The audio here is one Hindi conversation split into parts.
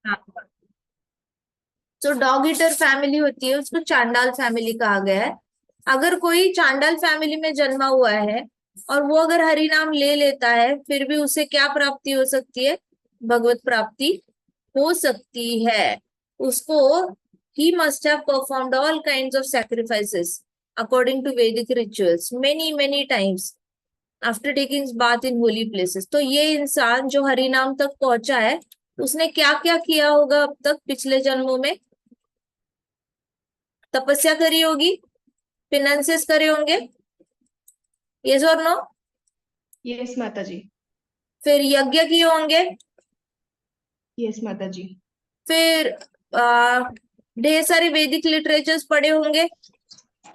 हाँ, जो डॉग ईटर फैमिली होती है उसको चांडाल फैमिली कहा गया है। अगर कोई चांडाल फैमिली में जन्मा हुआ है और वो अगर हरि नाम ले लेता है, फिर भी उसे क्या प्राप्ति हो सकती है? भगवत प्राप्ति हो सकती है। उसको he must have performed all kinds of sacrifices according to Vedic rituals many many times after taking bath in holy places. तो ये इंसान जो हरि नाम तक पहुंचा है, उसने क्या क्या किया होगा अब तक पिछले जन्मों में? तपस्या करी होगी, फिनेंसेस करे होंगे, यस और नो? यस माता जी। फिर यज्ञ किए होंगे। यस माता जी। फिर आ, ढेर सारे वैदिक लिटरेचर्स पढ़े होंगे। यस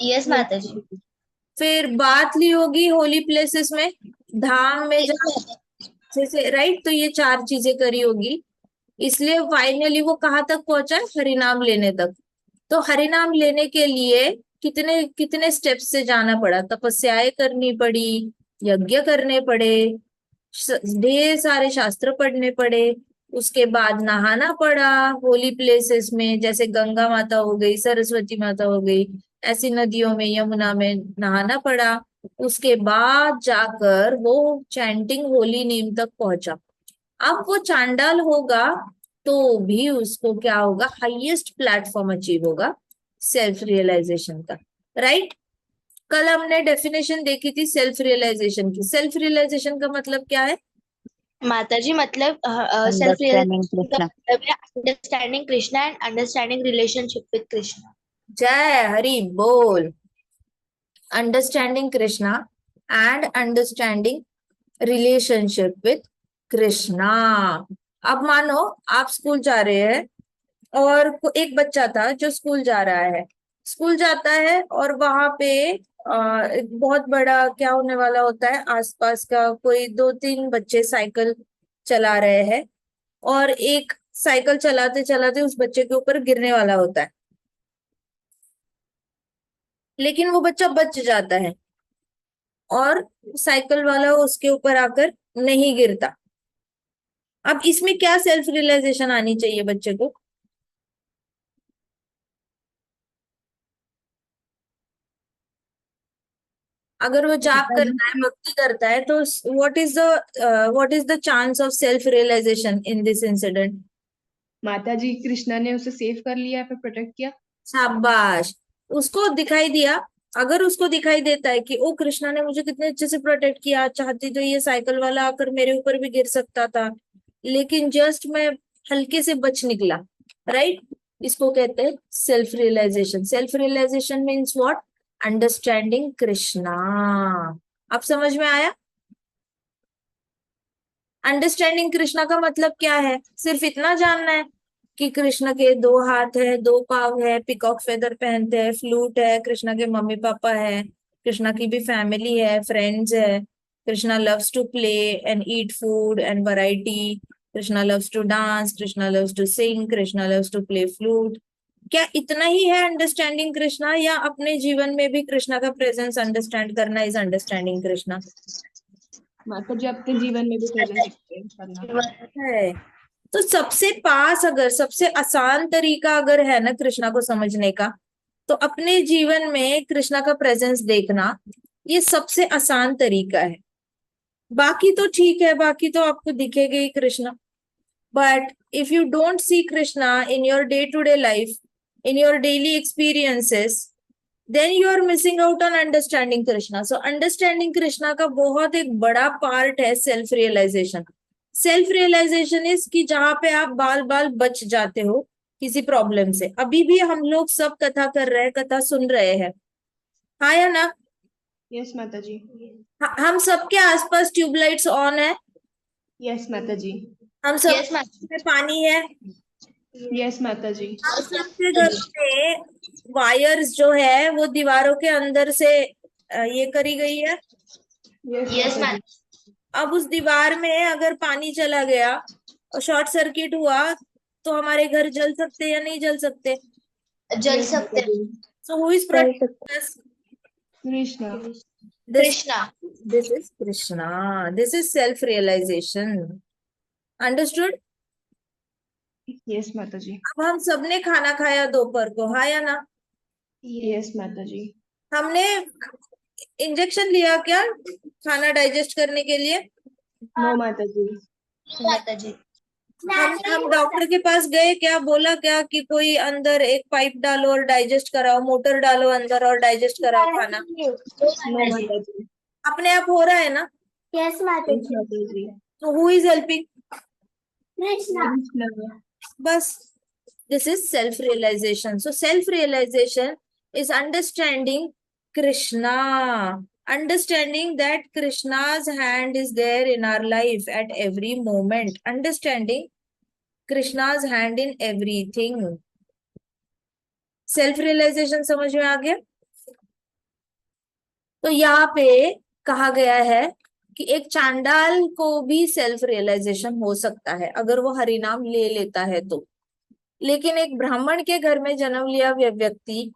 यस माता जी। फिर बात ली होगी होली प्लेसेस में, धाम में यस माता जैसे, राइट? तो ये चार चीजें करी होगी, इसलिए फाइनली वो कहाँ तक पहुंचा है? हरिनाम लेने तक। तो हरिनाम लेने के लिए कितने कितने स्टेप्स से जाना पड़ा? तपस्याएं करनी पड़ी, यज्ञ करने पड़े, ढेर सारे शास्त्र पढ़ने पड़े, उसके बाद नहाना पड़ा होली प्लेसेस में, जैसे गंगा माता हो गई, सरस्वती माता हो गई, ऐसी नदियों में, यमुना में नहाना पड़ा। उसके बाद जाकर वो चैंटिंग होली नेम तक पहुंचा। अब वो चांडाल होगा तो भी उसको क्या होगा? हाईएस्ट प्लेटफॉर्म अचीव होगा सेल्फ रियलाइजेशन का, राइट? कल हमने डेफिनेशन देखी थी सेल्फ रियलाइजेशन की। सेल्फ रियलाइजेशन का मतलब क्या है? माता जी, मतलब सेल्फ अंडरस्टैंडिंग रियलाइजेशन का कृष्णा। मतलब है understanding Krishna and understanding relationship with Krishna. जय हरि बोल। Understanding Krishna and understanding relationship with Krishna. अब मानो आप स्कूल जा रहे हैं और एक बच्चा था जो स्कूल जा रहा है, स्कूल जाता है और वहां पे एक बहुत बड़ा क्या होने वाला होता है, आसपास का कोई दो तीन बच्चे साइकिल चला रहे हैं और एक साइकिल चलाते चलाते उस बच्चे के ऊपर गिरने वाला होता है, लेकिन वो बच्चा बच जाता है और साइकिल वाला उसके ऊपर आकर नहीं गिरता। अब इसमें क्या सेल्फ रियलाइजेशन आनी चाहिए बच्चे को? अगर वो जाप माता जी करता है, भक्ति करता है, तो what is the chance of self realisation in this incident? माता जी, कृष्णा ने उसे सेव कर लिया, फिर प्रोटेक्ट किया। शाबाश। उसको दिखाई दिया। अगर उसको दिखाई देता है कि ओ कृष्णा ने मुझे कितने अच्छे से प्रोटेक्ट किया, चाहती तो ये साइकिल वाला आकर मेरे ऊपर भी गिर सकता था, लेकिन जस्ट मैं हल्के से बच निकला, राइट? इसको कहते हैं self realisation. Self realisation means what? Understanding Krishna. अब समझ में आया? अंडरस्टैंडिंग कृष्णा का मतलब क्या है? सिर्फ इतना जानना है कि कृष्ण के दो हाथ है, दो पाव है, पिकॉक फेदर पहनते हैं, फ्लूट है, कृष्ण के मम्मी पापा है, कृष्णा की भी फैमिली है, फ्रेंड्स है, Krishna loves to play and eat food and variety, Krishna loves to dance, Krishna loves to sing, Krishna loves to play flute. क्या इतना ही है अंडरस्टैंडिंग कृष्णा, या अपने जीवन में भी कृष्णा का प्रेजेंस अंडरस्टैंड करना इज अंडरस्टैंडिंग कृष्णा? माता जी, अपने जीवन में भी प्रेजेंस एक्सपीरियंस करना। है। तो सबसे पास, अगर सबसे आसान तरीका अगर है ना कृष्णा को समझने का, तो अपने जीवन में कृष्णा का प्रेजेंस देखना, ये सबसे आसान तरीका है। बाकी तो ठीक है, बाकी तो आपको दिखेगा ही Krishna, but if you don't see Krishna in your day to day life, in your daily experiences, then you are missing out on understanding Krishna. So understanding Krishna का बहुत एक बड़ा पार्ट है self realisation. Self realization is कि जहां पे आप बाल बाल बच जाते हो किसी प्रॉब्लम से। अभी भी हम लोग सब कथा कर रहे हैं, कथा सुन रहे हैं, हाँ या ना? यस माता जी। हम सबके आसपास ट्यूबलाइट्स ऑन है, यस माता जी। हम सब यस माता में पानी है, यस माता जी। हम सबके घर पे वायर्स जो है वो दीवारों के अंदर से ये करी गई है। यस यस माता जी। माता अब उस दीवार में अगर पानी चला गया और शॉर्ट सर्किट हुआ, तो हमारे घर जल सकते या नहीं जल सकते? जल यस माता सकते। जी। सो हु इज कर सकते। Protecting us? Krishna. This Krishna. This is Krishna, this is self realisation. Understood? Yes माता जी। अब हम सबने खाना खाया दोपहर को, हाँ या ना? यस माता जी। हमने इंजेक्शन लिया क्या खाना डाइजेस्ट करने के लिए? नो माता जी। माता जी। हम डॉक्टर के पास गए क्या, बोला क्या कि कोई अंदर एक पाइप डालो और डाइजेस्ट कराओ, मोटर डालो अंदर और डाइजेस्ट कराओ खाना? नो माता जी। अपने आप हो रहा है ना? यस माता यस जी। माता जी। तो हु इज हेल्पिंग? कृष्णा। बस, this is self realization. So self realization is understanding Krishna, understanding that Krishna's hand is there in our life at every moment, understanding Krishna's hand in everything. Self realisation समझ में आ गया? तो यहाँ पे कहा गया है कि एक चांडाल को भी सेल्फ रियलाइजेशन हो सकता है अगर वो हरिनाम ले लेता है तो। लेकिन एक ब्राह्मण के घर में जन्म लिया व्यक्ति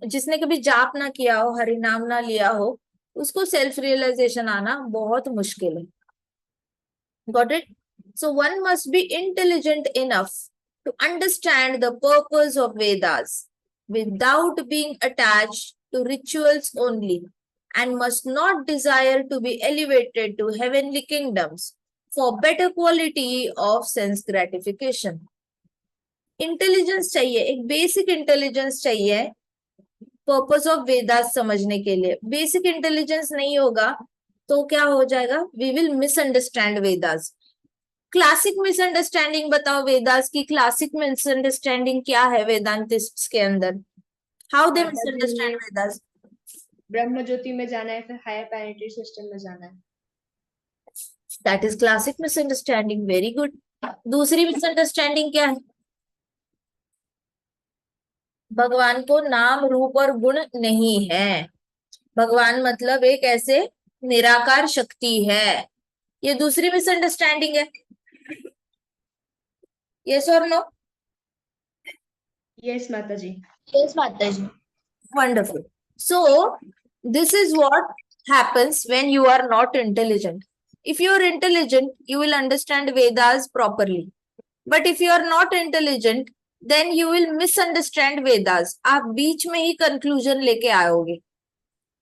जिसने कभी जाप ना किया हो, हरिनाम ना लिया हो, उसको सेल्फ रियलाइजेशन आना बहुत मुश्किल है। Got it? So one must be intelligent enough to understand the purpose of Vedas without being attached to rituals only, and must not desire to be elevated to heavenly kingdoms for better quality of sense gratification. Intelligence चाहिए, एक बेसिक इंटेलिजेंस चाहिए पर्पस ऑफ वेदास समझने के लिए। बेसिक इंटेलिजेंस नहीं होगा तो क्या हो जाएगा? We will misunderstand Vedas. Classic misunderstanding बताओ वेदास की, क्लासिक मिसअंडरस्टैंडिंग क्या है वेदांतिस्ट्स के अंदर? हाउ दे माता जी, मिसअंडरस्टैंड वेदास? ब्रह्म ज्योति में जाना है, फिर हायर प्लैनेटरी सिस्टम में जाना है। That is classic misunderstanding, very good. दूसरी मिसअंडरस्टैंडिंग क्या है? भगवान को नाम रूप और गुण नहीं है, भगवान मतलब एक ऐसे निराकार शक्ति है, ये दूसरी मिसअंडरस्टैंडिंग है। यस और नो? यस माता जी। यस माता जी। Wonderful. So this is what happens when you are not intelligent. If you are intelligent, you will understand Vedas properly. But if you are not intelligent, then you will misunderstand Vedas. आप बीच में ही कंक्लूजन लेके आओगे,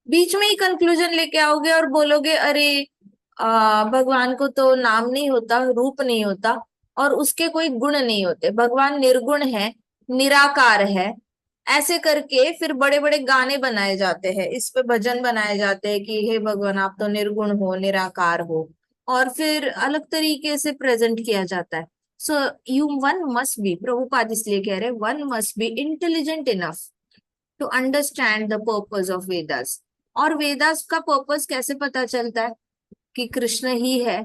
बीच में ही कंक्लूजन लेके आओगे और बोलोगे अरे भगवान को तो नाम नहीं होता, रूप नहीं होता और उसके कोई गुण नहीं होते, भगवान निर्गुण है, निराकार है। ऐसे करके फिर बड़े बड़े गाने बनाए जाते हैं, इस पे भजन बनाए जाते हैं कि हे भगवान आप तो निर्गुण हो, निराकार हो, और फिर अलग तरीके से प्रेजेंट किया जाता है। So you one must be, Prabhupada इसलिए कह रहे one must be intelligent enough to understand the purpose of Vedas. और वेदास का पर्पस कैसे पता चलता है कि कृष्ण ही है?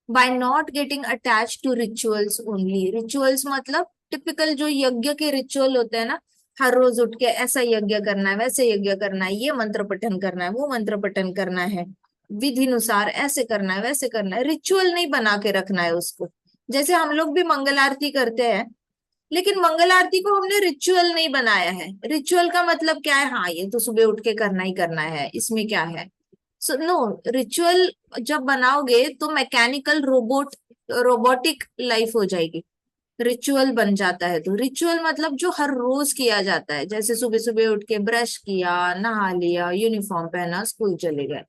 By not getting attach to rituals only. Rituals मतलब टिपिकल जो यज्ञ के रिचुअल होते हैं ना, हर रोज उठ के ऐसा यज्ञ करना है, वैसे यज्ञ करना है, ये मंत्र पठन करना है, वो मंत्र पठन करना है, विधि अनुसार ऐसे करना है, वैसे करना है। रिचुअल नहीं बना के रखना है उसको। जैसे हम लोग भी मंगल आरती करते हैं, लेकिन मंगल आरती को हमने रिचुअल नहीं बनाया है। रिचुअल का मतलब क्या है? हाँ ये तो सुबह उठ के करना ही करना है, इसमें क्या है? सो नो, रिचुअल जब बनाओगे तो मैकेनिकल रोबोटिक लाइफ हो जाएगी। रिचुअल बन जाता है तो रिचुअल मतलब जो हर रोज किया जाता है, जैसे सुबह सुबह उठ के ब्रश किया, नहा लिया, यूनिफॉर्म पहना, स्कूल चले गए।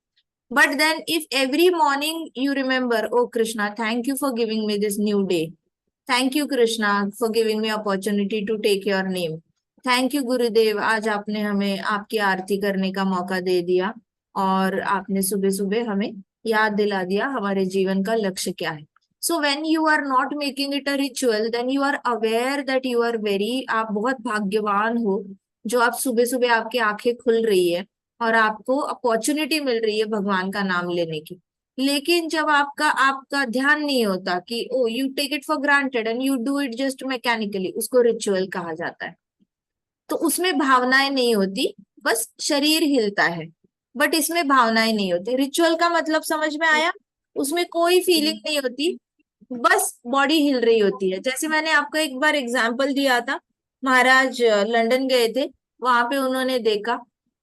But then if every morning you remember, oh Krishna thank you for giving me this new day, thank you Krishna for giving me opportunity to take your name, thank you Gurudev आज आपने हमें आपकी आरती करने का मौका दे दिया और आपने सुबह सुबह हमें याद दिला दिया हमारे जीवन का लक्ष्य क्या है। So when you are not making it a ritual, then you are aware that you are very, आप बहुत भाग्यवान हो जो आप सुबह सुबह आपकी आंखें खुल रही है और आपको अपॉर्चुनिटी मिल रही है भगवान का नाम लेने की। लेकिन जब आपका आपका ध्यान नहीं होता कि oh you take it for granted and you do it just mechanically, उसको रिचुअल कहा जाता है। तो उसमें भावनाएं नहीं होती, बस शरीर हिलता है, बट इसमें भावनाएं नहीं होती। रिचुअल का मतलब समझ में आया? उसमें कोई फीलिंग नहीं होती, बस बॉडी हिल रही होती है। जैसे मैंने आपको एक बार एग्जाम्पल दिया था, महाराज लंदन गए थे, वहां पे उन्होंने देखा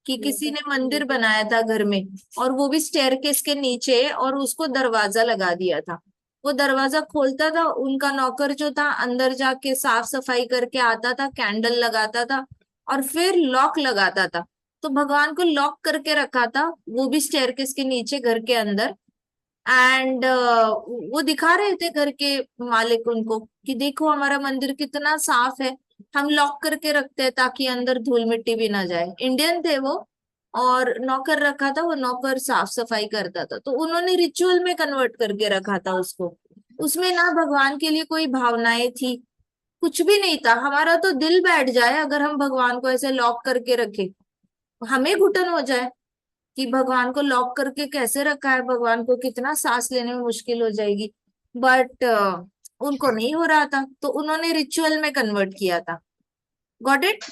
कि किसी ने मंदिर बनाया था घर में और वो भी स्टेयरकेस के नीचे और उसको दरवाजा लगा दिया था। वो दरवाजा खोलता था, उनका नौकर जो था अंदर जाके साफ सफाई करके आता था, कैंडल लगाता था और फिर लॉक लगाता था। तो भगवान को लॉक करके रखा था, वो भी स्टेयरकेस के नीचे घर के अंदर। एंड वो दिखा रहे थे घर के मालिक उनको कि देखो हमारा मंदिर कितना साफ है, हम लॉक करके रखते हैं ताकि अंदर धूल मिट्टी भी ना जाए। इंडियन थे वो, और नौकर रखा था, वो नौकर साफ सफाई करता था, तो उन्होंने रिचुअल में कन्वर्ट करके रखा था उसको। उसमें ना भगवान के लिए कोई भावनाएं थी, कुछ भी नहीं था। हमारा तो दिल बैठ जाए अगर हम भगवान को ऐसे लॉक करके रखे, हमें घुटन हो जाए कि भगवान को लॉक करके कैसे रखा है, भगवान को कितना सांस लेने में मुश्किल हो जाएगी। बट उनको नहीं हो रहा था, तो उन्होंने रिचुअल में कन्वर्ट किया था। Got it?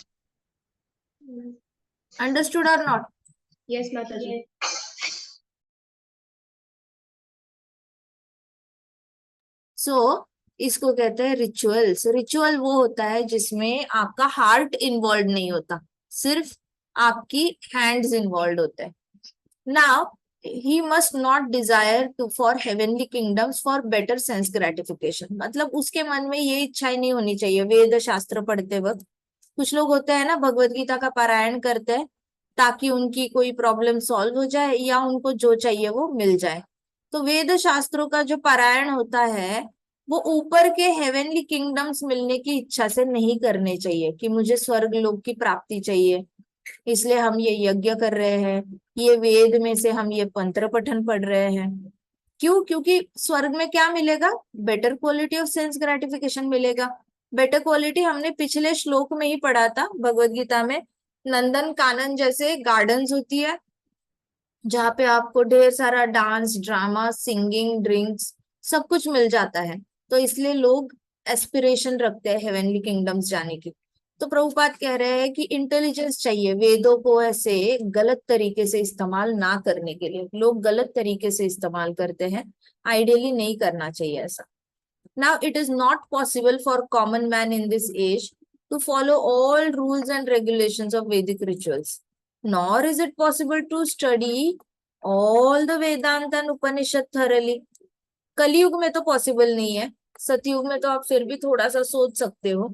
अंडरस्टूड और नॉट? यस माता जी। सो इसको कहते हैं रिचुअल्स। रिचुअल वो होता है जिसमें आपका हार्ट इन्वॉल्व नहीं होता, सिर्फ आपकी हैंड्स इन्वॉल्व होते हैं। Now he must not desire to for heavenly kingdoms for better sense gratification। मतलब उसके मन में ये इच्छा ही नहीं होनी चाहिए वेद शास्त्र पढ़ते वक्त। कुछ लोग होते हैं ना, भगवत गीता का पारायण करते हैं ताकि उनकी कोई प्रॉब्लम सॉल्व हो जाए या उनको जो चाहिए वो मिल जाए। तो वेद शास्त्रों का जो पारायण होता है वो ऊपर के हेवनली किंगडम्स मिलने की इच्छा से नहीं करने चाहिए कि मुझे स्वर्ग लोक की प्राप्ति चाहिए, इसलिए हम ये यज्ञ कर रहे हैं, ये वेद में से हम ये मंत्र पठन पढ़ रहे हैं। क्यों? क्योंकि स्वर्ग में क्या मिलेगा? Better quality of sense gratification मिलेगा। बेटर क्वालिटी हमने पिछले श्लोक में ही पढ़ा था भगवत गीता में। नंदन कानन जैसे गार्डन्स होती है जहाँ पे आपको ढेर सारा डांस, ड्रामा, सिंगिंग, ड्रिंक्स सब कुछ मिल जाता है। तो इसलिए लोग एस्पिरेशन रखते हैं हेवनली किंगडम्स जाने की। तो प्रभुपाद कह रहे हैं कि इंटेलिजेंस चाहिए वेदों को ऐसे गलत तरीके से इस्तेमाल ना करने के लिए। लोग गलत तरीके से इस्तेमाल करते हैं, आइडियली नहीं करना चाहिए ऐसा। Now it is not possible for common man in this age to follow all rules and regulations of Vedic rituals, nor is it possible to study all the Vedanta and Upanishad thoroughly। कलयुग में तो पॉसिबल नहीं है, सतयुग में तो आप फिर भी थोड़ा सा सोच सकते हो,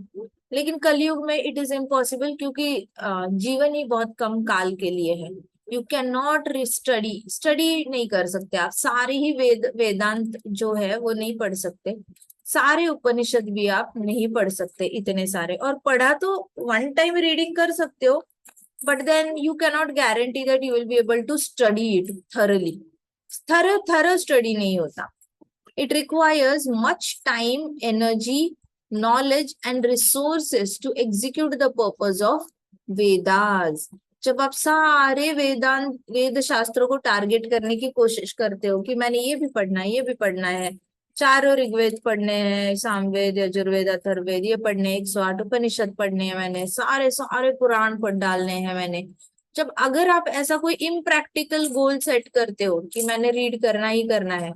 लेकिन कलयुग में इट इज इम्पॉसिबल क्योंकि जीवन ही बहुत कम काल के लिए है। यू कैन नॉट स्टडी नहीं कर सकते आप सारे ही वेदांत जो है वो नहीं पढ़ सकते, सारे उपनिषद भी आप नहीं पढ़ सकते इतने सारे। और पढ़ा तो वन टाइम रीडिंग कर सकते हो, but then you cannot guarantee that you will be able to study it thoroughly. Thorough study नहीं होता। It requires much time, energy, knowledge and resources to execute the purpose of Vedas। जब आप सारे वेद शास्त्रों को टारगेट करने की कोशिश करते हो कि मैंने ये भी पढ़ना है, ये भी पढ़ना है, चारों ऋग्वेद पढ़ने हैं, सामवेद, यजुर्वेद, अथर्ववेद ये पढ़ने, 108 उपनिषद पढ़ने हैं, मैंने सारे सारे पुराण पढ़ डालने हैं मैंने। जब अगर आप ऐसा कोई इम्प्रैक्टिकल गोल सेट करते हो कि मैंने रीड करना ही करना है,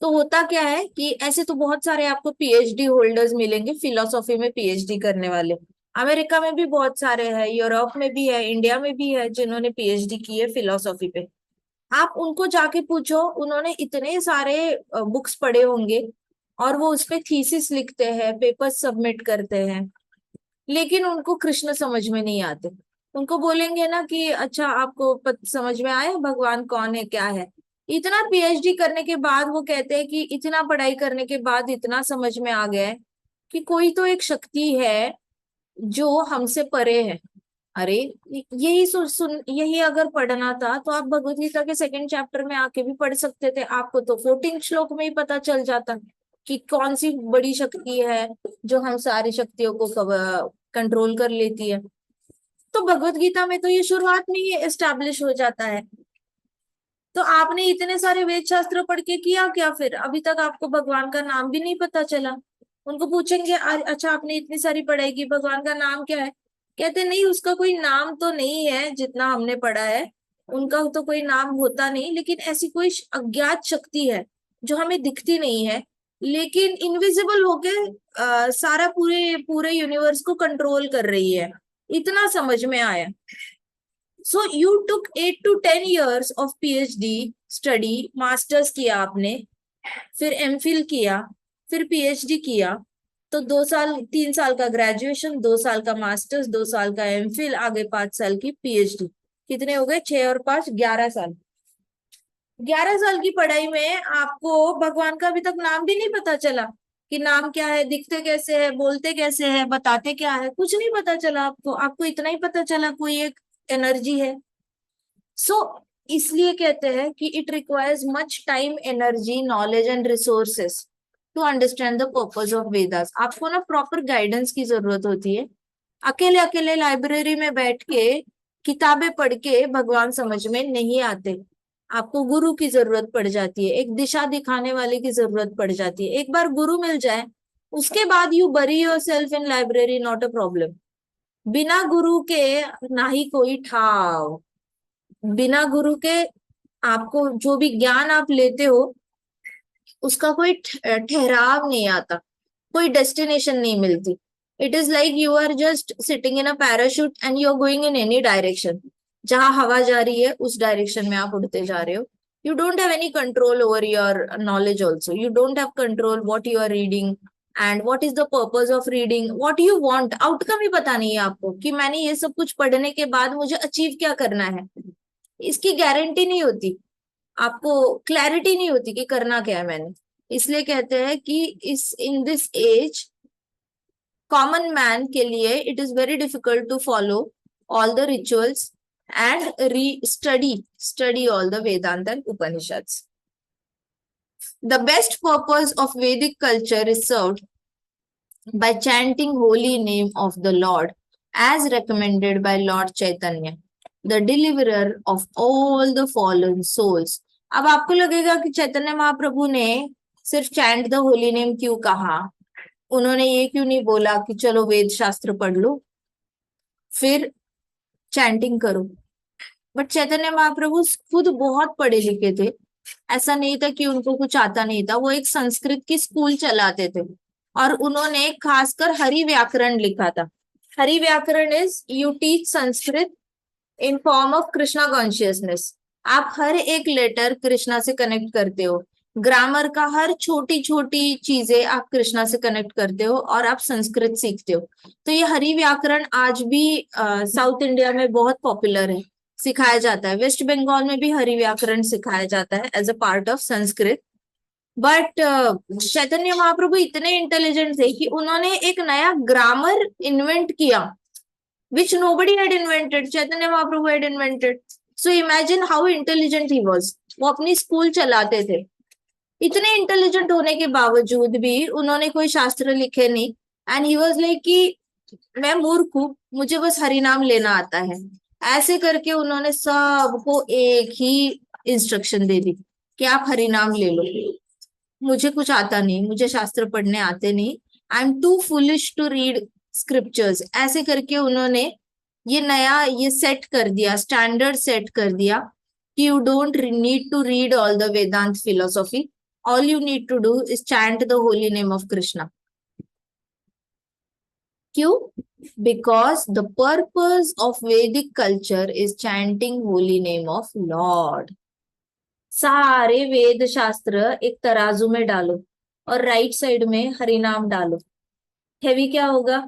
तो होता क्या है कि ऐसे तो बहुत सारे आपको पीएचडी होल्डर्स मिलेंगे फिलोसॉफी में पीएचडी करने वाले। अमेरिका में भी बहुत सारे हैं, यूरोप में भी है, इंडिया में भी है जिन्होंने पीएचडी की है फिलोसॉफी पे। आप उनको जाके पूछो, उन्होंने इतने सारे बुक्स पढ़े होंगे और वो उसपे थीसिस लिखते हैं, पेपर सबमिट करते हैं, लेकिन उनको कृष्ण समझ में नहीं आते। उनको बोलेंगे ना कि अच्छा आपको समझ में आया भगवान कौन है क्या है, इतना पीएचडी करने के बाद वो कहते हैं कि इतना पढ़ाई करने के बाद इतना समझ में आ गया है कि कोई तो एक शक्ति है जो हमसे परे है। अरे यही यही अगर पढ़ना था तो आप भगवत गीता के सेकंड चैप्टर में आके भी पढ़ सकते थे, आपको तो 14 श्लोक में ही पता चल जाता कि कौन सी बड़ी शक्ति है जो हम सारी शक्तियों को कंट्रोल कर लेती है। तो भगवत गीता में तो ये शुरुआत में ही एस्टैब्लिश हो जाता है। तो आपने इतने सारे वेद शास्त्र पढ़ के किया क्या? फिर अभी तक आपको भगवान का नाम भी नहीं पता चला। उनको पूछेंगे अच्छा आपने इतनी सारी पढ़ाई की, भगवान का नाम क्या है? कहते नहीं उसका कोई नाम तो नहीं है, जितना हमने पढ़ा है उनका तो कोई नाम होता नहीं, लेकिन ऐसी कोई अज्ञात शक्ति है जो हमें दिखती नहीं है लेकिन इनविजिबल होके सारा पूरे पूरे यूनिवर्स को कंट्रोल कर रही है। इतना समझ में आया। So you took 8 to 10 years of PhD study, masters किया आपने, फिर एमफिल किया, फिर पीएचडी किया, तो 2 साल 3 साल का ग्रेजुएशन, 2 साल का मास्टर्स, 2 साल का एमफिल, आगे 5 साल की पीएचडी। कितने हो गए? 6 और 5, 11 साल। 11 साल की पढ़ाई में आपको भगवान का अभी तक नाम भी नहीं पता चला कि नाम क्या है, दिखते कैसे है, बोलते कैसे है, बताते क्या है, कुछ नहीं पता चला आपको। आपको इतना ही पता चला कोई एक एनर्जी है। सो इसलिए कहते हैं कि it requires much time, energy, knowledge and resources to understand the purpose of Vedas. आपको ना प्रॉपर गाइडेंस की जरूरत होती है। अकेले अकेले लाइब्रेरी में बैठ के किताबें पढ़ के भगवान समझ में नहीं आते। आपको गुरु की जरूरत पड़ जाती है, एक दिशा दिखाने वाले की जरूरत पड़ जाती है। एक बार गुरु मिल जाए, उसके बाद यू बरी your self in library, not a problem. बिना गुरु के ना ही कोई ठाव। बिना गुरु के आपको जो भी ज्ञान आप लेते हो उसका कोई ठहराव नहीं आता, कोई डेस्टिनेशन नहीं मिलती। It is like you are just sitting in a parachute and you are going in any direction. जहां हवा जा रही है उस डायरेक्शन में आप उड़ते जा रहे हो। You don't have any control over your knowledge also. You don't have control what you are reading and what is the purpose of reading, what you want. Outcome ही पता नहीं है आपको कि मैंने ये सब कुछ पढ़ने के बाद मुझे अचीव क्या करना है। इसकी गारंटी नहीं होती, आपको क्लैरिटी नहीं होती कि करना क्या है मैंने। इसलिए कहते हैं कि इस in this age common man के लिए it is very difficult to follow all the rituals and study all the Vedanta and Upanishads. The best purpose of Vedic culture is served by chanting holy name of the Lord as recommended by Lord Chaitanya, the deliverer of all the fallen souls। अब आपको लगेगा कि चैतन्य महाप्रभु ने सिर्फ चैंट द होली नेम क्यों कहा, उन्होंने ये क्यों नहीं बोला कि चलो वेद शास्त्र पढ़ लो फिर चैंटिंग करो। बट चैतन्य महाप्रभु खुद बहुत पढ़े लिखे थे। ऐसा नहीं था कि उनको कुछ आता नहीं था। वो एक संस्कृत की स्कूल चलाते थे और उन्होंने खासकर हरि व्याकरण लिखा था। हरि व्याकरण is you teach Sanskrit in form of Krishna consciousness. आप हर एक लेटर कृष्णा से कनेक्ट करते हो, ग्रामर का हर छोटी छोटी चीजें आप कृष्णा से कनेक्ट करते हो और आप संस्कृत सीखते हो। तो ये हरि व्याकरण आज भी साउथ इंडिया में बहुत पॉपुलर है, सिखाया जाता है। वेस्ट बंगाल में भी हरि व्याकरण सिखाया जाता है as a part of Sanskrit. But Chaitanya Mahaprabhu इतने इंटेलिजेंट थे कि उन्होंने एक नया ग्रामर इन्वेंट किया which nobody had invented, Chaitanya Mahaprabhu had invented. So imagine how intelligent he was. वो अपनी स्कूल चलाते थे। इतने इंटेलिजेंट होने के बावजूद भी उन्होंने कोई शास्त्र लिखे नहीं। एंड ही वाज लाइक कि मैं मूर्ख हूँ, मुझे बस हरि नाम लेना आता है। ऐसे करके उन्होंने सबको एक ही इंस्ट्रक्शन दे दी कि आप हरि नाम ले लो। मुझे कुछ आता नहीं, मुझे शास्त्र पढ़ने आते नहीं, I am too foolish to read scriptures. ऐसे करके उन्होंने ये नया ये सेट कर दिया, स्टैंडर्ड सेट कर दिया कि you don't need to read all the Vedanta philosophy, all you need to do is chant the holy name of Krishna. क्यों? Because the purpose of Vedic culture is chanting holy name of lord. सारे वेद शास्त्र एक तराजू में डालो और राइट साइड में हरिनाम डालो। हेवी क्या होगा?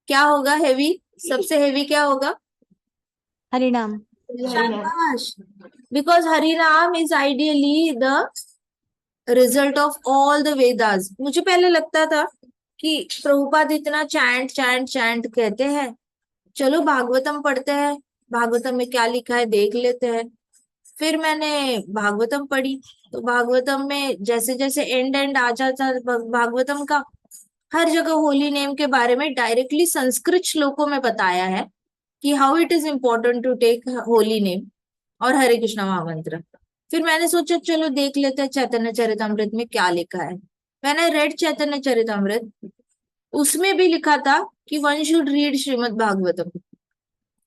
क्या होगा हेवी? सबसे हेवी क्या होगा? हरिनाम। शाबाश। बिकॉज हरिनाम is ideally the result of all the Vedas. मुझे पहले लगता था कि प्रभुपाद इतना चैंट चैंट चैंट कहते हैं, चलो भागवतम पढ़ते हैं, भागवतम में क्या लिखा है देख लेते हैं। फिर मैंने भागवतम पढ़ी तो भागवतम में जैसे जैसे एंड आ जाता भागवतम का, हर जगह होली नेम के बारे में डायरेक्टली संस्कृत श्लोकों में बताया है कि how it is important to take holy name और हरे कृष्णा महामंत्र। फिर मैंने सोचा चलो देख लेते हैं चैतन्य चरितमृत में क्या लिखा है। मैंने रेड चैतन्य चरितमृत, उसमें भी लिखा था कि one should read Shrimad Bhagavatam,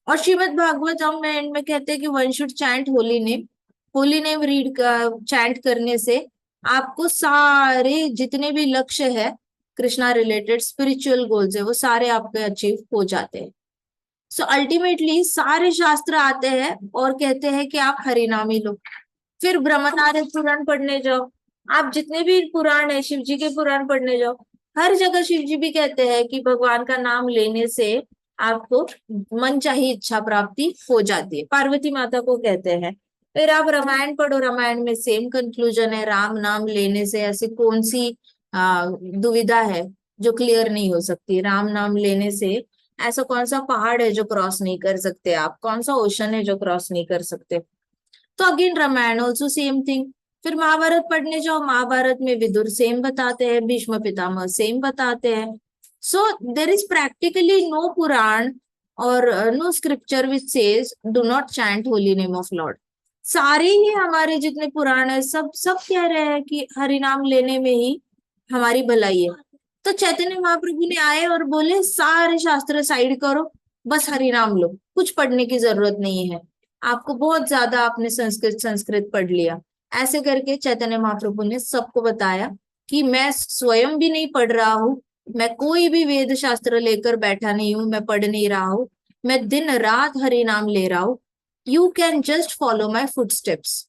और श्रीमद् भागवतम में एंड में कहते हैं कि one should chant holy name. Holy name read chant करने से आपको सारे जितने भी लक्ष्य है कृष्णा रिलेटेड स्पिरिचुअल गोल्स है वो सारे आपके अचीव हो जाते हैं। सो अल्टीमेटली सारे शास्त्र आते हैं और कहते हैं कि आप हरिनाम ही लो। फिर ब्रह्मनारायण पुराण पढ़ने जाओ, आप जितने भी पुराण है शिव जी के पुराण पढ़ने जाओ, हर जगह शिव जी भी कहते हैं कि भगवान का नाम लेने से आपको मन चाही इच्छा प्राप्ति हो जाती है, पार्वती माता को कहते हैं। फिर आप रामायण पढ़ो, रामायण में सेम कंक्लूजन है, राम नाम लेने से ऐसी कौन सी दुविधा है जो क्लियर नहीं हो सकती। राम नाम लेने से ऐसा कौन सा पहाड़ है जो क्रॉस नहीं कर सकते आप, कौन सा ओशन है जो क्रॉस नहीं कर सकते। तो again Ramayana also same thing. फिर महाभारत पढ़ने जाओ, महाभारत में विदुर सेम बताते हैं, भीष्म पितामह सेम बताते हैं। So there is practically no Purana और no scripture which says do not chant holy name of lord. सारे ही हमारे जितने पुराण है सब सब कह रहे हैं कि हरि नाम लेने में ही हमारी भलाई है। तो चैतन्य महाप्रभु ने आए और बोले सारे शास्त्र साइड करो, बस हरि नाम लो, कुछ पढ़ने की जरूरत नहीं है आपको, बहुत ज्यादा आपने संस्कृत संस्कृत पढ़ लिया। ऐसे करके चैतन्य महाप्रभु ने सबको बताया कि मैं स्वयं भी नहीं पढ़ रहा हूँ, मैं कोई भी वेद शास्त्र लेकर बैठा नहीं हूँ, मैं पढ़ नहीं रहा हूँ, मैं दिन रात हरि नाम ले रहा हूँ। You can just follow my footsteps,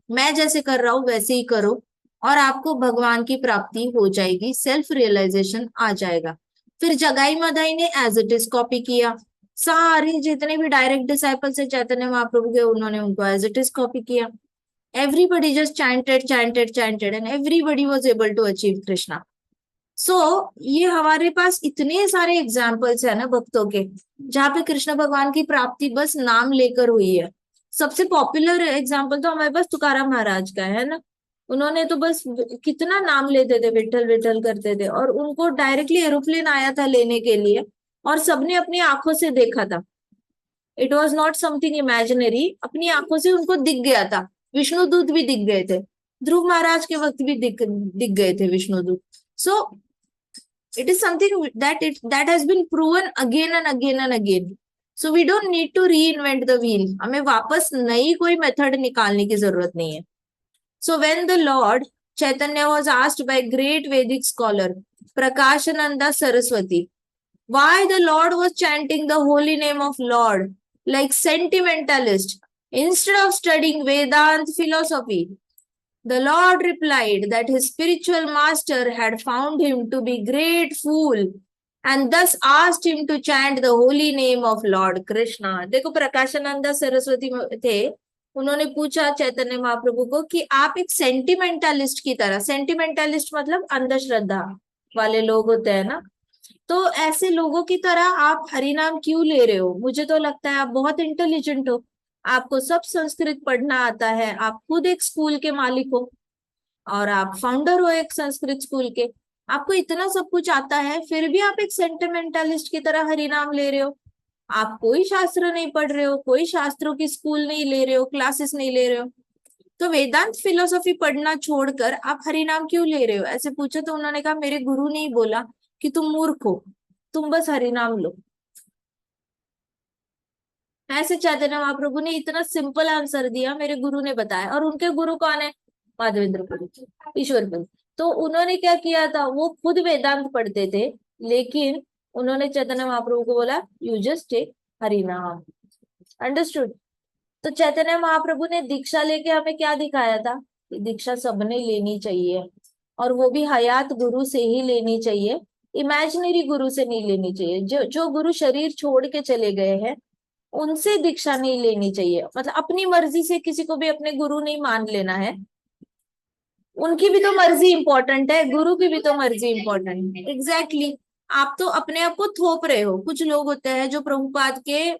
मैं जैसे कर रहा हूँ वैसे ही करो और आपको भगवान की प्राप्ति हो जाएगी, सेल्फ रियलाइजेशन आ जाएगा। फिर जगाई मदाई ने एज इट इज कॉपी किया, सारे जितने भी डायरेक्ट डिसाइपल्स है चैतन्य महाप्रभु के, उन्होंने उनको एज इट इज कॉपी किया। Everybody just chanted chanted chanted and everybody was able to achieve Krishna. So ये हमारे पास इतने सारे एग्जाम्पल्स है ना भक्तों के, जहाँ पे कृष्ण भगवान की प्राप्ति बस नाम लेकर हुई है। सबसे पॉपुलर एग्जाम्पल तो हमारे पास तुकाराम महाराज का है ना, उन्होंने तो बस कितना नाम लेते थे, विठल विठल करते थे, और उनको डायरेक्टली एरोप्लेन आया था लेने के लिए और सबने अपनी आंखों से देखा था। It was not something imaginary, अपनी आंखों से उनको दिख गया था। विष्णुदूत भी दिख गए थे, ध्रुव महाराज के वक्त भी दिख गए थे विष्णुदूत। सो it is something that has been proven again and again and again. So we don't need to reinvent the wheel, हमें वापस नई कोई मेथड निकालने की जरूरत नहीं है। So when the Lord Chaitanya was asked by great Vedic scholar Prakashananda Saraswati why the Lord was chanting the holy name of Lord like sentimentalist instead of studying Vedant philosophy, the Lord replied that his spiritual master had found him to be great fool and thus asked him to chant the holy name of Lord Krishna. देखो प्रकाशानंद सरस्वती थे, उन्होंने पूछा चैतन्य महाप्रभु को कि आप एक सेंटिमेंटलिस्ट की तरह, सेंटिमेंटलिस्ट मतलब अंधश्रद्धा वाले लोग होते हैं ना, तो ऐसे लोगों की तरह आप हरिनाम क्यों ले रहे हो? मुझे तो लगता है आप बहुत इंटेलिजेंट हो, आपको सब संस्कृत पढ़ना आता है, आप खुद एक स्कूल के मालिक हो और आप फाउंडर हो एक संस्कृत स्कूल के, आपको इतना सब कुछ आता है, फिर भी आप एक सेंटिमेंटलिस्ट की तरह हरिनाम ले रहे हो। आप कोई शास्त्र नहीं पढ़ रहे हो, कोई शास्त्रों की स्कूल नहीं ले रहे हो, क्लासेस नहीं ले रहे हो, तो वेदांत फिलोसॉफी पढ़ना छोड़कर आप हरिनाम क्यों ले रहे हो? ऐसे पूछा तो उन्होंने कहा मेरे गुरु ने ही बोला कि तुम मूर्ख हो, तुम बस हरिनाम लो। ऐसे चैतन्य महाप्रभु ने इतना सिंपल आंसर दिया, मेरे गुरु ने बताया, और उनके गुरु कौन है? माधवेंद्र पुरी, ईश्वर पंत। तो उन्होंने क्या किया था, वो खुद वेदांत पढ़ते थे, लेकिन उन्होंने चैतन्य महाप्रभु को बोला यू जस्ट टेक हरिनाम। अंडरस्टूड? तो चैतन्य महाप्रभु ने दीक्षा लेके हमें क्या दिखाया था? दीक्षा सबने लेनी चाहिए, और वो भी हयात गुरु से ही लेनी चाहिए, इमेजिनरी गुरु से नहीं लेनी चाहिए। जो गुरु शरीर छोड़ के चले गए हैं उनसे दीक्षा नहीं लेनी चाहिए, मतलब अपनी मर्जी से किसी को भी अपने गुरु नहीं मान लेना है। उनकी भी तो मर्जी इंपॉर्टेंट है, गुरु की भी तो मर्जी इंपॉर्टेंट है। एग्जैक्टली आप तो अपने आप को थोप रहे हो। कुछ लोग होते हैं जो प्रभुपाद के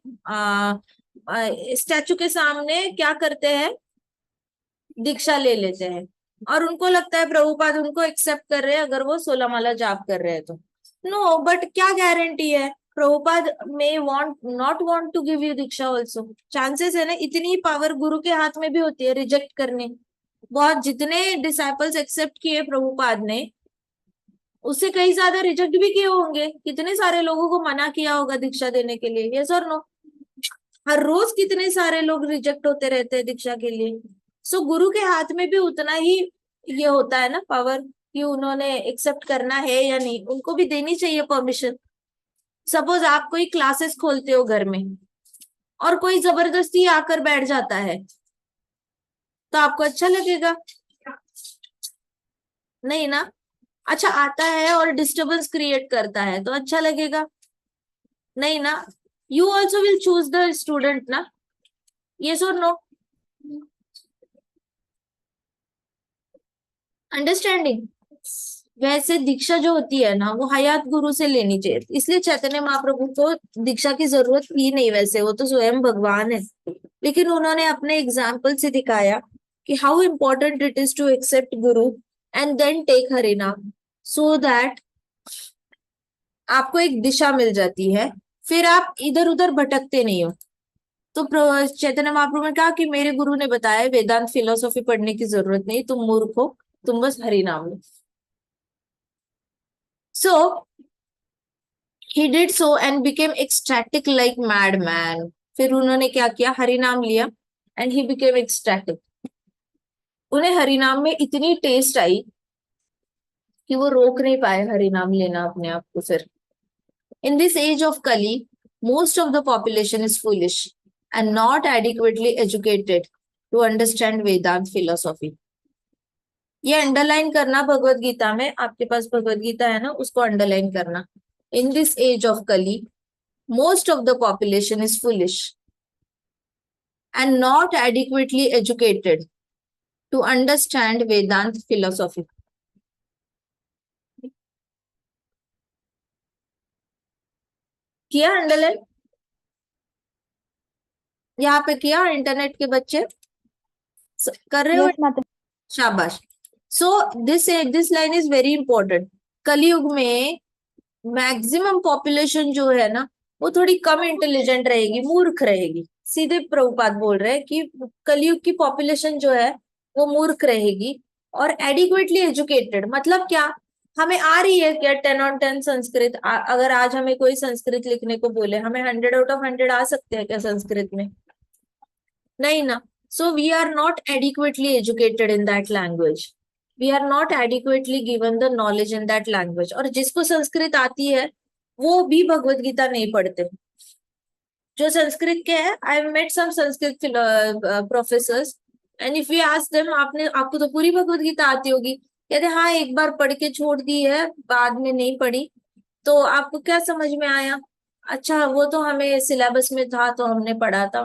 स्टैचू के सामने क्या करते हैं, दीक्षा ले लेते हैं, और उनको लगता है प्रभुपाद उनको एक्सेप्ट कर रहे हैं अगर वो 16 माला जाप कर रहे हैं तो। नो, बट क्या गारंटी है? Prabhupada may not want to give you diksha also. Chances है ना, इतनी पावर गुरु के हाथ में भी होती है रिजेक्ट करने। बहुत जितने डिसाइपल्स एक्सेप्ट किए प्रभुपाद ने, उससे कई ज्यादा रिजेक्ट भी किए होंगे। कितने सारे लोगों को मना किया होगा दीक्षा देने के लिए, यस और नो? हर रोज कितने सारे लोग रिजेक्ट होते रहते हैं दीक्षा के लिए। सो गुरु के हाथ में भी उतना ही ये होता है ना पावर, कि उन्होंने एक्सेप्ट करना है या नहीं, उनको भी देनी चाहिए परमिशन। सपोज आप कोई क्लासेस खोलते हो घर में और कोई जबरदस्ती आकर बैठ जाता है, तो आपको अच्छा लगेगा? नहीं ना? अच्छा, आता है और डिस्टरबेंस क्रिएट करता है तो अच्छा लगेगा? नहीं ना? You also will choose the student ना? यस और नो? अंडरस्टैंडिंग? वैसे दीक्षा जो होती है ना वो हयात गुरु से लेनी चाहिए, इसलिए चैतन्य महाप्रभु को दीक्षा की जरूरत थी नहीं, वैसे वो तो स्वयं भगवान है, लेकिन उन्होंने अपने एग्जाम्पल से दिखाया कि how important it is to accept guru and then take harinam, so that आपको एक दिशा मिल जाती है, फिर आप इधर उधर भटकते नहीं हो। तो चैतन्य महाप्रभु ने कहा कि मेरे गुरु ने बताया वेदांत फिलोसॉफी पढ़ने की जरूरत नहीं, तुम मूर्ख हो, तुम बस हरि नाम लो। So he did so and became ecstatic like man. फिर उन्होंने क्या किया, हरि नाम लिया एंड ही बिकेम ecstatic। उन्हें हरि नाम में इतनी टेस्ट आई कि वो रोक नहीं पाए हरि नाम लेना अपने आप को। फिर in this age of Kali most of the population is foolish and not adequately educated to understand Vedanta philosophy. ये अंडरलाइन करना भगवत गीता में, आपके पास भगवत गीता है ना, उसको अंडरलाइन करना। इन this age of Kali most of the population is foolish and not adequately educated to understand Vedant philosophy. किया अंडरलाइन? यहाँ पे किया इंटरनेट के बच्चे? कर रहे हो? यस माता। शाबाश। So this line is very important. कलयुग में मैक्सिमम पॉपुलेशन जो है ना वो थोड़ी कम इंटेलिजेंट रहेगी, मूर्ख रहेगी। सीधे प्रभुपाद बोल रहे हैं कि कलयुग की पॉपुलेशन जो है वो मूर्ख रहेगी। और एडिक्वेटली एजुकेटेड मतलब क्या, हमें आ रही है क्या 10 on 10 संस्कृत? अगर आज हमें कोई संस्कृत लिखने को बोले, हमें 100 out of 100 आ सकते हैं क्या संस्कृत में? नहीं ना। So we are not adequately educated in that language, we are not adequately given the knowledge in that language. और जिसको संस्कृत आती है वो भी भगवत गीता नहीं पढ़ते। जो संस्कृत के हैं, I met some Sanskrit professors and if you ask them आपको तो पूरी भगवत गीता आती होगी, कहते हाँ एक बार पढ़ के छोड़ दी है, बाद में नहीं पढ़ी। तो आपको क्या समझ में आया? अच्छा वो तो हमें सिलेबस में था तो हमने पढ़ा था,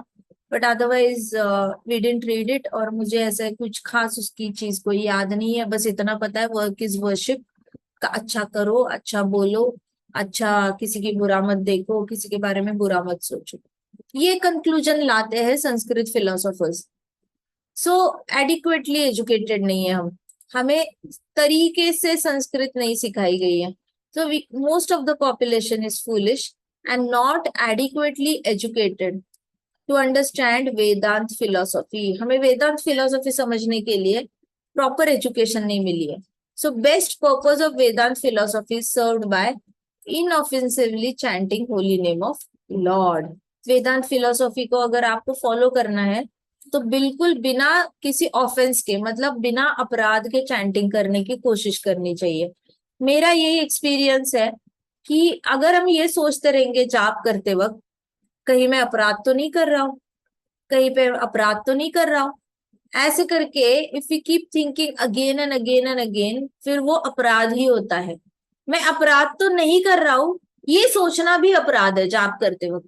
but otherwise we didn't read it, और मुझे ऐसे कुछ खास उसकी चीज कोई याद नहीं है, बस इतना पता है वर्क इज वर्शिप का, अच्छा करो, अच्छा बोलो, अच्छा किसी की बुरा मत देखो, किसी के बारे में बुरा मत सोचो। ये कंक्लूजन लाते हैं संस्कृत फिलोसोफर्स। सो एडिक्वेटली एजुकेटेड नहीं है हम, हमें तरीके से संस्कृत नहीं सिखाई गई है। So most of the population is foolish and not adequately educated to understand Vedanta philosophy. हमें वेदांत फिलोसॉफी समझने के लिए प्रॉपर एजुकेशन नहीं मिली है। So best purpose of Vedanta philosophy served by inoffensively chanting holy name of lord. Vedanta philosophy को अगर आपको फॉलो करना है तो बिल्कुल बिना किसी ऑफेंस के, मतलब बिना अपराध के चैंटिंग करने की कोशिश करनी चाहिए। मेरा यही एक्सपीरियंस है कि अगर हम ये सोचते रहेंगे जाप करते वक्त कहीं मैं अपराध तो नहीं कर रहा हूँ, कहीं पे अपराध तो नहीं कर रहा हूँ, ऐसे करके if you keep thinking again and again and again, फिर वो अपराध ही होता है। मैं अपराध तो नहीं कर रहा हूँ, ये सोचना भी अपराध है जाप करते वक्त।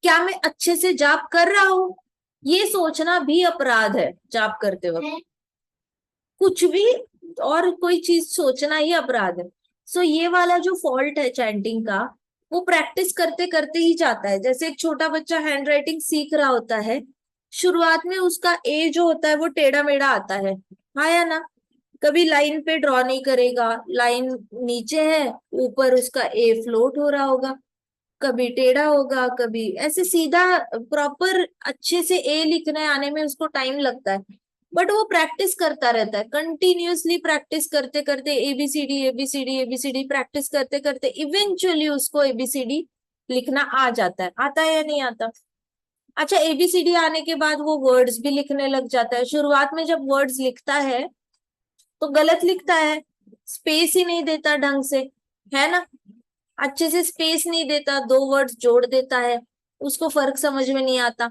क्या मैं अच्छे से जाप कर रहा हूँ, ये सोचना भी अपराध है जाप करते वक्त। कुछ भी और कोई चीज सोचना ही अपराध है। सो ये वाला जो फॉल्ट है चैंटिंग का, वो प्रैक्टिस करते करते ही जाता है। जैसे एक छोटा बच्चा हैंड राइटिंग सीख रहा होता है, शुरुआत में उसका ए जो होता है वो टेढ़ा मेढ़ा आता है, हाँ या ना? कभी लाइन पे ड्रॉ नहीं करेगा, लाइन नीचे है, ऊपर उसका ए फ्लोट हो रहा होगा, कभी टेढ़ा होगा, कभी ऐसे सीधा। प्रॉपर अच्छे से ए लिखने आने में उसको टाइम लगता है, बट वो प्रैक्टिस करता रहता है, कंटिन्यूअसली प्रैक्टिस करते करते एबीसीडी एबीसीडी एबीसीडी प्रैक्टिस करते करते इवेंचुअली उसको एबीसीडी लिखना आ जाता है। आता है या नहीं आता? अच्छा, एबीसीडी आने के बाद वो वर्ड्स भी लिखने लग जाता है। शुरुआत में जब वर्ड्स लिखता है तो गलत लिखता है, स्पेस ही नहीं देता ढंग से, है ना? अच्छे से स्पेस नहीं देता, दो वर्ड्स जोड़ देता है, उसको फर्क समझ में नहीं आता।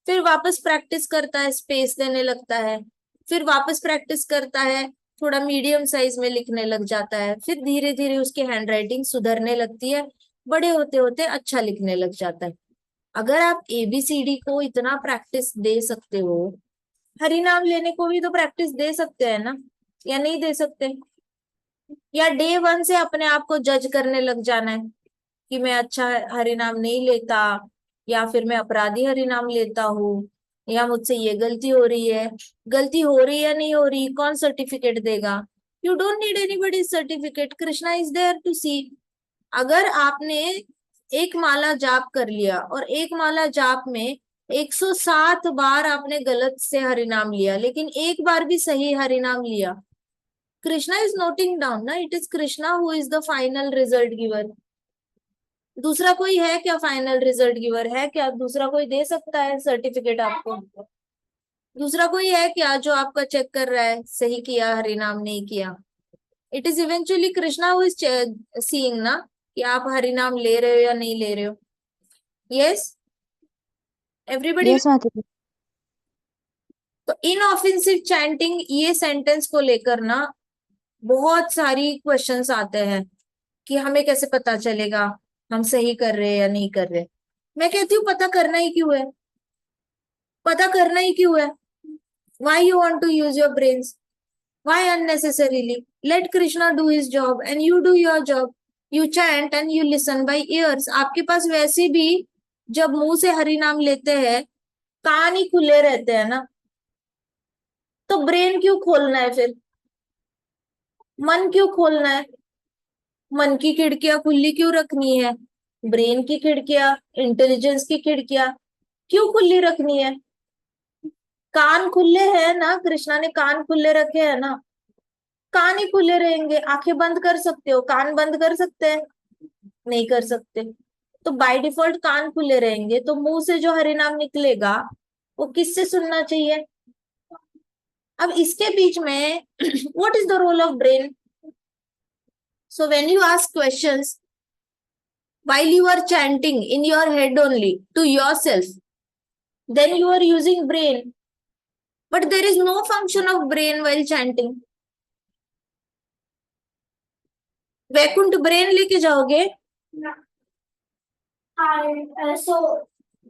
फिर वापस प्रैक्टिस करता है, स्पेस देने लगता है, फिर वापस प्रैक्टिस करता है, थोड़ा मीडियम साइज में लिखने लग जाता है, फिर धीरे धीरे उसकी हैंडराइटिंग सुधरने लगती है, बड़े होते होते अच्छा लिखने लग जाता है। अगर आप ABCD को इतना प्रैक्टिस दे सकते हो, हरि नाम लेने को भी तो प्रैक्टिस दे सकते हैं ना, या नहीं दे सकते? या डे 1 से अपने आप को जज करने लग जाना है कि मैं अच्छा हरि नाम नहीं लेता, या फिर मैं अपराधी हरि नाम लेता हूँ, या मुझसे ये गलती हो रही है। गलती हो रही है या नहीं हो रही, कौन सर्टिफिकेट देगा? You don't need anybody certificate, Krishna is there to see. अगर आपने एक माला जाप कर लिया और एक माला जाप में 107 बार आपने गलत से हरिनाम लिया, लेकिन एक बार भी सही हरिनाम लिया, कृष्णा इज नोटिंग डाउन ना, it is Krishna who is the final result giver. दूसरा कोई है क्या फाइनल रिजल्ट गिवर? है क्या दूसरा कोई दे सकता है सर्टिफिकेट आपको? दूसरा कोई है क्या जो आपका चेक कर रहा है सही किया हरिनाम नहीं किया? It is eventually Krishna who is seeing ना कि आप हरिनाम ले रहे हो या नहीं ले रहे हो। Yes, everybody. यस माताजी। तो इनऑफेंसिव चैंटिंग, ये सेंटेंस को लेकर ना बहुत सारी क्वेश्चंस आते हैं कि हमें कैसे पता चलेगा हम सही कर रहे हैं या नहीं कर रहे। मैं कहती हूँ पता करना ही क्यों है? पता करना ही क्यों है? Why you want to use your brains? Why unnecessarily? Let Krishna do his job and you do your job. You chant and you listen by ears. आपके पास वैसे भी जब मुंह से हरि नाम लेते हैं कान ही खुले रहते हैं ना, तो ब्रेन क्यों खोलना है फिर? मन क्यों खोलना है? मन की खिड़कियां खुली क्यों रखनी है? ब्रेन की खिड़कियां, इंटेलिजेंस की खिड़कियां क्यों खुली रखनी है? कान खुले हैं ना, कृष्णा ने कान खुले रखे हैं ना, कान ही खुले रहेंगे। आंखें बंद कर सकते हो, कान बंद कर सकते हैं? नहीं कर सकते। तो बाय डिफॉल्ट कान खुले रहेंगे, तो मुंह से जो हरि नाम निकलेगा वो किससे सुनना चाहिए? अब इसके बीच में what is the role of brain? So when you ask questions while you are chanting in your head only to yourself, then you are using brain, but there is no function of brain while chanting. Vaikuntha brain लेके जाओगे? सो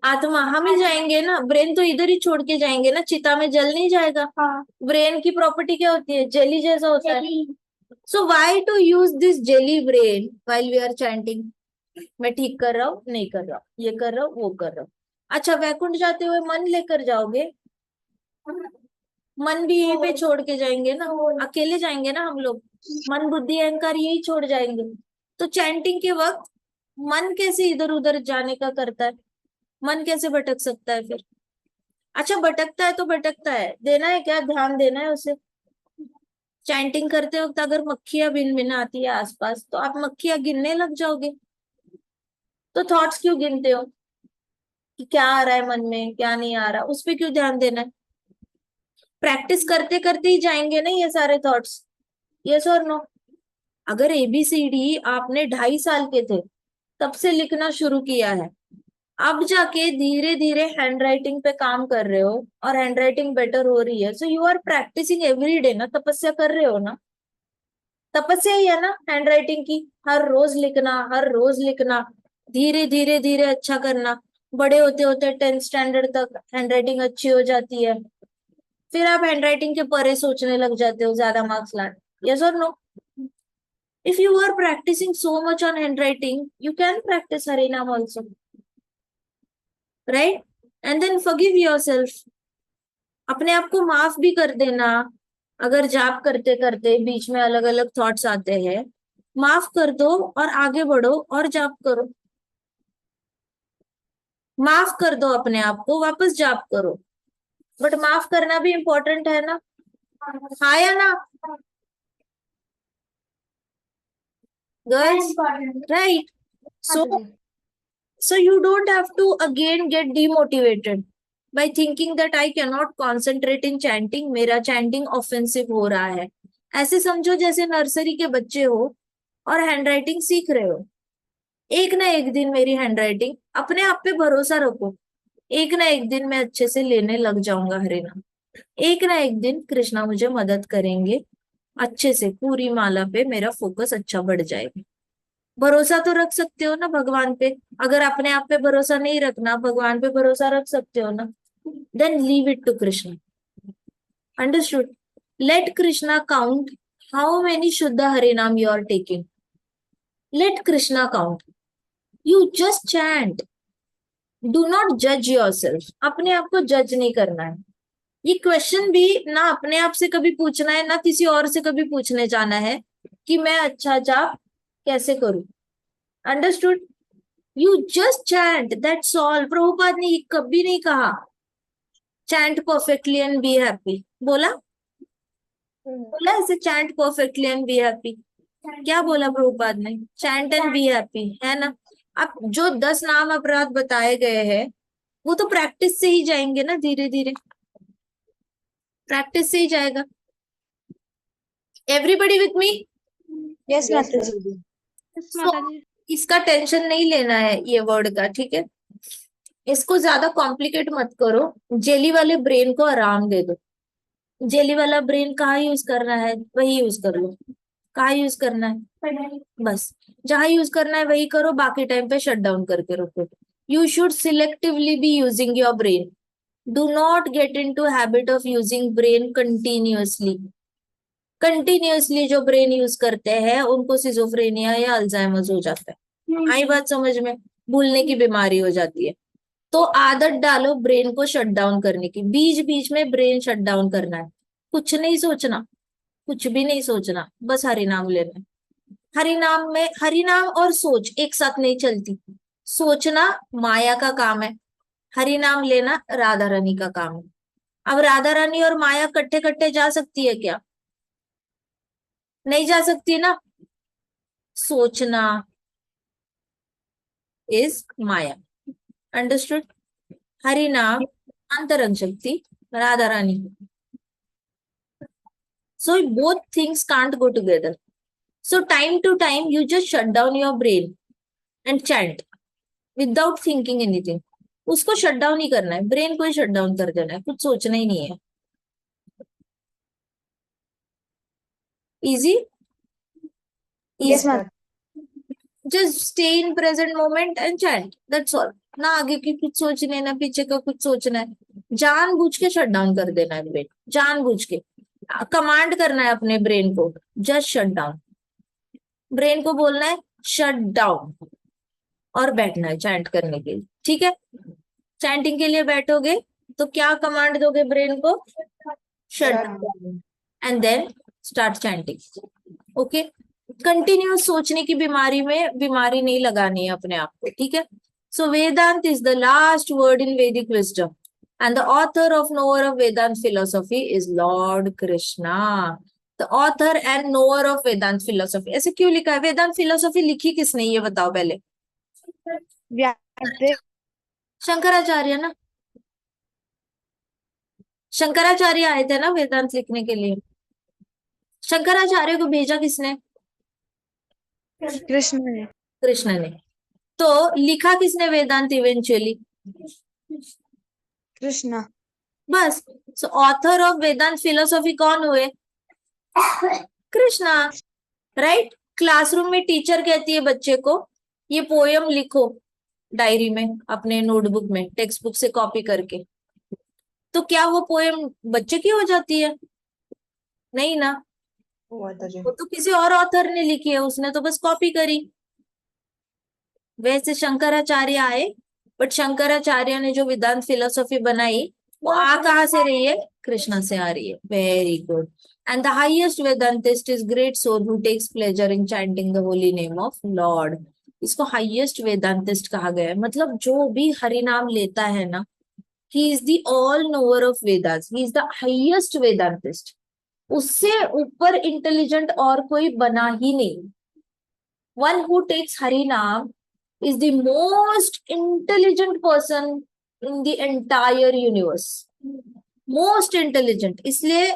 आत्मा हम ही जाएंगे ना, ब्रेन तो इधर ही छोड़ के जाएंगे ना, चिता में जल नहीं जाएगा। ब्रेन की प्रॉपर्टी क्या होती है? जेली जैसा होता है। So why to use this jelly brain while we are chanting? मैं ठीक कर रहा हूँ, नहीं कर रहा हूँ, ये कर रहा हूँ, वो कर रहा हूँ। अच्छा, वैकुंठ जाते हुए मन लेकर जाओगे? मन भी यहीं पे छोड़ के जाएंगे ना, अकेले जाएंगे ना हम लोग, मन बुद्धि अहंकार यही छोड़ जाएंगे। तो चैंटिंग के वक्त मन कैसे इधर उधर जाने का करता है? मन कैसे भटक सकता है फिर? अच्छा, भटकता है तो भटकता है, देना है क्या, ध्यान देना है उसे। चैंटिंग करते वक्त अगर मक्खियां भिन भिन आती है आसपास, तो आप मक्खियां गिनने लग जाओगे। तो थॉट्स क्यों गिनते हो कि क्या आ रहा है मन में, क्या नहीं आ रहा, उस पर क्यों ध्यान देना है? प्रैक्टिस करते करते ही जाएंगे ना ये सारे थॉट्स। यस और नो? अगर ABCD आपने 2.5 साल के थे तब से लिखना शुरू किया है, अब जाके धीरे धीरे हैंडराइटिंग पे काम कर रहे हो और हैंडराइटिंग बेटर हो रही है, so you are practising every day ना, तपस्या कर रहे हो ना। तपस्या ही है ना हैंडराइटिंग की, हर रोज लिखना, हर रोज लिखना, धीरे धीरे धीरे अच्छा करना। बड़े होते होते 10th स्टैंडर्ड तक हैंडराइटिंग अच्छी हो जाती है, फिर आप हैंडराइटिंग के परे सोचने लग जाते हो ज्यादा मार्क्स लाने। यस और no? If you are practicing so much on handwriting, you can practice Harinam also, right? And then forgive yourself. अपने आप को माफ भी कर देना। अगर जाप करते करते बीच में अलग अलग थॉट्स आते हैं, माफ कर दो और आगे बढ़ो और जाप करो। माफ कर दो अपने आप को, वापस जाप करो। बट माफ करना भी इम्पोर्टेंट है ना, हाँ या ना girls? Right. So you don't have to again get demotivated by thinking that I cannot concentrate in chanting, मेरा chanting offensive हो रहा है। ऐसे समझो जैसे नर्सरी के बच्चे हो और हैंडराइटिंग सीख रहे हो। एक ना एक दिन मेरी हैंडराइटिंग, अपने आप पे भरोसा रखो, एक ना एक दिन मैं अच्छे से लेने लग जाऊंगा हरि नाम। एक ना एक दिन कृष्णा मुझे मदद करेंगे, अच्छे से पूरी माला पे मेरा फोकस अच्छा बढ़ जाएगा। भरोसा तो रख सकते हो ना भगवान पे। अगर अपने आप पे भरोसा नहीं रखना, भगवान पे भरोसा रख सकते हो ना, then leave it to Krishna. Understood? Let Krishna count how many shuddh harinam you are taking. Let Krishna count, you just chant. Do not जज योरसेल्फ। अपने आप को जज नहीं करना है। ये क्वेश्चन भी ना अपने आप से कभी पूछना है, ना किसी और से कभी पूछने जाना है कि मैं अच्छा जाप कैसे करूं। Understood? You just chant, that's all. Prabhupada ने कभी नहीं कहा chant perfectly and be happy. बोला? बोला ऐसे chant perfectly and be happy? क्या बोला प्रभुपाद ने? चैंट एंड बी हैप्पी, है ना। अब जो 10 नाम अपराध बताए गए हैं वो तो प्रैक्टिस से ही जाएंगे ना, धीरे धीरे प्रैक्टिस से ही जाएगा। Everybody with me? Yes, Mataji. Yes, Mataji. इसका टेंशन नहीं लेना है ये वर्ड का, ठीक है। इसको ज्यादा कॉम्प्लिकेट मत करो। जेली वाले ब्रेन को आराम दे दो। जेली वाला ब्रेन कहाँ यूज करना है वही यूज कर लो। कहाँ यूज करना है, बस जहां यूज करना है वही करो, बाकी टाइम पे शट डाउन करके रखो। You should selectively be using your brain. Do not get into habit of using brain continuously. Continuously जो ब्रेन यूज करते हैं उनको सिजोफ्रेनिया या अल्जाइमर्स हो जाता है। आई बात समझ में? भूलने की बीमारी हो जाती है। तो आदत डालो ब्रेन को शट डाउन करने की। बीच बीच में ब्रेन शट डाउन करना है। कुछ नहीं सोचना, कुछ भी नहीं सोचना, बस हरिनाम लेना है। हरिनाम में हरिनाम और सोच एक साथ नहीं चलती। सोचना माया का काम है, हरिनाम लेना राधा रानी का काम है। अब राधा रानी और माया कट्ठे कट्ठे जा सकती है क्या? नहीं जा सकती ना। सोचना इज माया। अंडरस्टूड? हरिनाम अंतरंग शक्ति, Radha Rani. So both things can't go together. So time to time you just shut down your brain and chant without thinking anything. उसको शट डाउन ही करना है, ब्रेन को ही शट डाउन कर देना है, कुछ सोचना ही नहीं है। Easy? Yes, Mataji. Just stay in present moment and chant, that's all. ना आगे की कुछ सोचना है ना पीछे का कुछ सोचना है। जानबूझ के शट डाउन कर देना है ब्रेन, जानबूझ के कमांड करना है अपने ब्रेन को, जस्ट शट डाउन। ब्रेन को बोलना है शट डाउन और बैठना है चैंट करने के लिए, ठीक है। चैंटिंग के लिए बैठोगे तो क्या कमांड दोगे ब्रेन को? Shut down and then start chanting. Okay? Continuous सोचने की बीमारी नहीं लगानी है अपने आप को, ठीक है। So Vedanta is the last word in Vedic wisdom and the author of knower of Vedanta philosophy is lord Krishna. The author and knower of Vedanta philosophy, ऐसे क्यों लिखा है? वेदांत फिलोसॉफी लिखी किसने ये बताओ पहले? Vyasdev. शंकराचार्य ना। शंकराचार्य आए थे ना वेदांत लिखने के लिए। शंकराचार्य को भेजा किसने? Krishna ne. कृष्ण ने। तो लिखा किसने वेदांत इवेंचुअली? Krishna. बस। So author of Vedanta philosophy कौन हुए? कृष्णा, राइट। क्लासरूम में टीचर कहती है बच्चे को ये पोयम लिखो डायरी में, अपने नोटबुक में, टेक्स्ट बुक से कॉपी करके। तो क्या वो पोयम बच्चे की हो जाती है? नहीं ना, वो तो किसी और ऑथर ने लिखी है, उसने तो बस कॉपी करी। वैसे शंकराचार्य आए, बट शंकराचार्य ने जो वेदांत फिलोसॉफी बनाई वो आ कहाँ से रही है? कृष्णा से आ रही है। Very good. And the highest Vedantist is great soul who takes pleasure in chanting the holy name of lord. इसको हाईएस्ट वेदांतिस्ट कहा गया है। मतलब जो भी हरि नाम लेता है ना, he is the all knower of Vedas, he is the highest Vedantist. उससे ऊपर इंटेलिजेंट और कोई बना ही नहीं। वन हु टेक्स हरि नाम is the most intelligent person in the entire universe. Most intelligent. इसलिए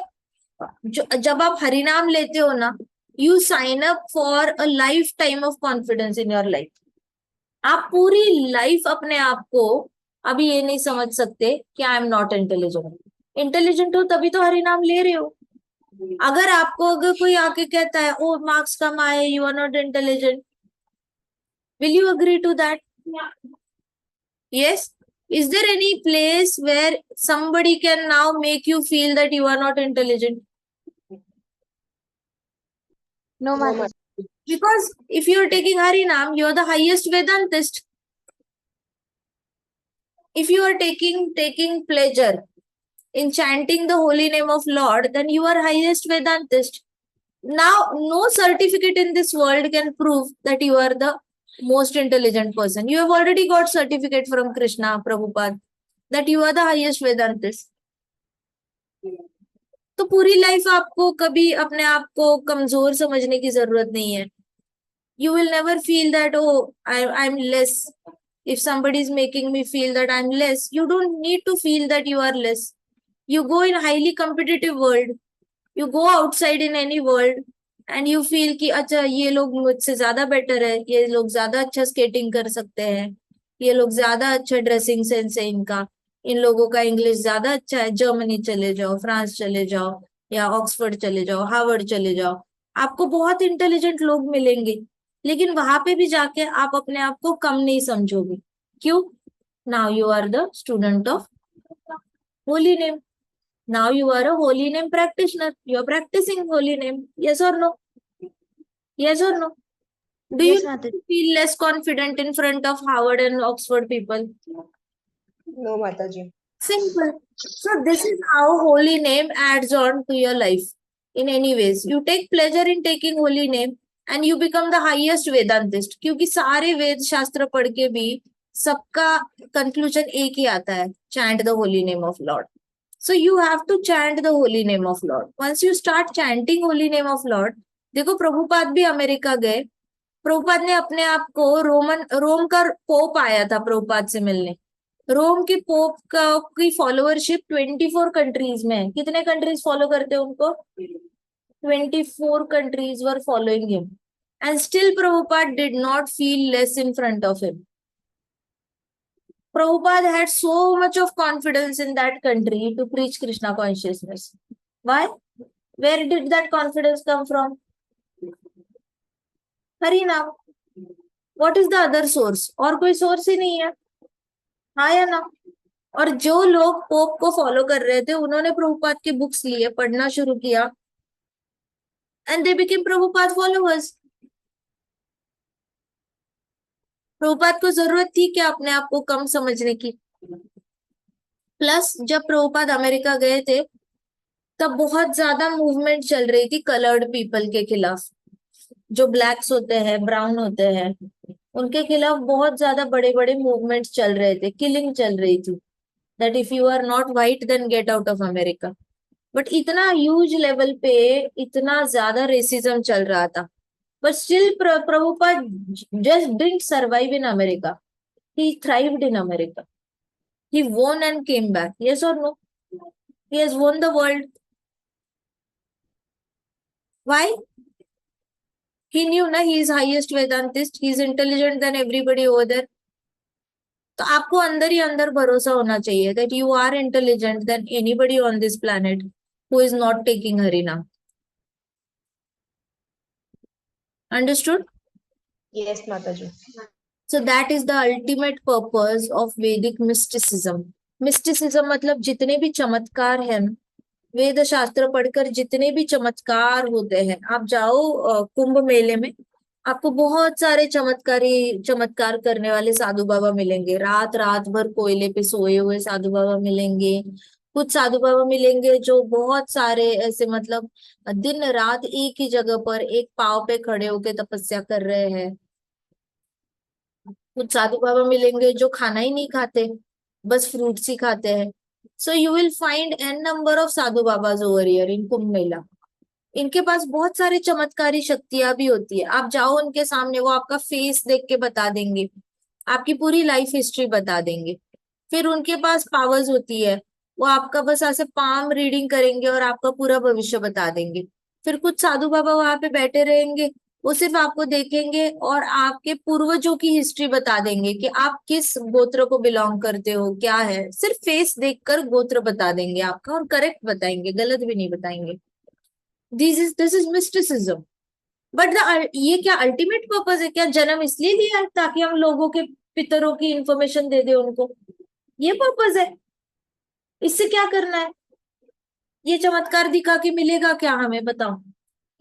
जब आप हरिनाम लेते हो ना, you sign up for a lifetime of confidence in your life. आप पूरी लाइफ अपने आप को अभी ये नहीं समझ सकते कि I am not intelligent. Intelligent हो तभी तो हरि नाम ले रहे हो। अगर कोई आके कहता है ओ मार्क्स कम आए, you are not intelligent, will you agree to that? Yes. Is there any place where somebody can now make you feel that you are not intelligent? No, No, Mataji. Because if you are taking Harinam, you are the highest Vedantist. If you are taking pleasure in chanting the holy name of Lord, then you are highest Vedantist. Now, no certificate in this world can prove that you are the most intelligent person. You have already got certificate from Krishna, Prabhupada, that you are the highest Vedantist. तो पूरी लाइफ आपको कभी अपने आप को कमजोर समझने की जरूरत नहीं है। You will never feel that, oh, I'm less. If somebody is making me feel that I'm less, you don't need to feel that you are less. You go in highly competitive world, you go outside in any world and you feel कि अच्छा ये लोग मुझसे ज्यादा बेटर है, ये लोग ज्यादा अच्छा स्केटिंग कर सकते हैं, ये लोग ज्यादा अच्छा ड्रेसिंग सेंस है इनका, इन लोगों का इंग्लिश ज्यादा अच्छा है। जर्मनी चले जाओ, फ्रांस चले जाओ, या ऑक्सफोर्ड चले जाओ, हार्वर्ड चले जाओ, आपको बहुत इंटेलिजेंट लोग मिलेंगे, लेकिन वहां पे भी जाके आप अपने आप को कम नहीं समझोगे। क्यों? Now you are the student of holy name. Now you are a holy name practitioner. You are practicing holy name. Yes or no? Yes or no? Do Yes, you Mataji. feel less confident in front of Harvard and Oxford people? no, Mataji. Simple. So this is how holy name adds on to your life. In any ways, you take pleasure in taking holy name and you become the highest Vedantist. क्योंकि सारे वेद शास्त्र पढ़ के भी सबका कंक्लूजन एक ही आता है, chant the holy name of Lord. So you have to chant the holy name of Lord. Once you start chanting holy name of Lord, देखो प्रभुपाद भी अमेरिका गए, प्रभुपाद ने अपने आप को रोम का पोप आया था प्रभुपाद से मिलने। रोम के पोप का की फॉलोअरशिप 24 कंट्रीज में है। कितने कंट्रीज फॉलो करते हैं उनको? 24 countries were following him, and still Prabhupada did not feel less in front of him. Prabhupada had so much of confidence in that country to preach Krishna consciousness. Why? Where did that confidence come from? Harinam. What is the other source? और कोई सोर्स ही नहीं है, हाँ या ना? और जो लोग पोप को फॉलो कर रहे थे उन्होंने प्रभुपाद की बुक्स लिए, पढ़ना शुरू किया, and they became Prabhupada followers. Prabhupada को जरूरत थी क्या अपने आप को कम समझने की? प्लस जब प्रभुपाद अमेरिका गए थे तब बहुत ज्यादा मूवमेंट चल रही थी कलर्ड पीपल के खिलाफ। जो ब्लैक्स होते हैं, ब्राउन होते हैं, उनके खिलाफ बहुत ज्यादा बड़े बड़े मूवमेंट चल रहे थे, किलिंग चल रही थी, that if you are not white then get out of America. But इतना ह्यूज लेवल पे इतना ज्यादा रेसिज्म चल रहा था, but still Prabhupada just didn't survive in America. He thrived in America. He won and came back. Yes or no? He has won the world. Why? He knew na he is highest Vedantist. He is intelligent than everybody over there. तो आपको अंदर ही अंदर भरोसा होना चाहिए that you are intelligent than anybody on this planet who is not taking Harinam. Understood? Yes, Mataji. So that is the ultimate purpose of Vedic mysticism. Mysticism मतलब जितने भी चमत्कार हैं, वेद शास्त्र पढ़कर जितने भी चमत्कार होते हैं, आप जाओ कुंभ मेले में, आपको बहुत सारे चमत्कार करने वाले साधु बाबा मिलेंगे। रात रात भर कोयले पे सोए हुए साधु बाबा मिलेंगे। कुछ साधु बाबा मिलेंगे जो बहुत सारे ऐसे मतलब दिन रात एक ही जगह पर एक पाव पे खड़े होके तपस्या कर रहे हैं। कुछ साधु बाबा मिलेंगे जो खाना ही नहीं खाते, बस फ्रूट्स ही खाते हैं। So you will find an number of sadhu babas over here in Kumbh Mela. इनके पास बहुत सारे चमत्कारी शक्तियां भी होती है। आप जाओ उनके सामने, वो आपका फेस देख के बता देंगे, आपकी पूरी लाइफ हिस्ट्री बता देंगे। फिर उनके पास पावर्स होती है, वो आपका बस ऐसे पाम रीडिंग करेंगे और आपका पूरा भविष्य बता देंगे। फिर कुछ साधु बाबा वहां पे बैठे रहेंगे वो सिर्फ आपको देखेंगे और आपके पूर्वजों की हिस्ट्री बता देंगे कि आप किस गोत्र को बिलोंग करते हो, क्या है। सिर्फ फेस देखकर गोत्र बता देंगे आपका, और करेक्ट बताएंगे, गलत भी नहीं बताएंगे। This is mysticism. बट ये क्या अल्टीमेट पर्पस है? क्या जन्म इसलिए लिया है ताकि हम लोगों के पितरों की इंफॉर्मेशन दे दे उनको? ये पर्पस है? इससे क्या करना है? ये चमत्कार दिखा के मिलेगा क्या हमें, बताओ?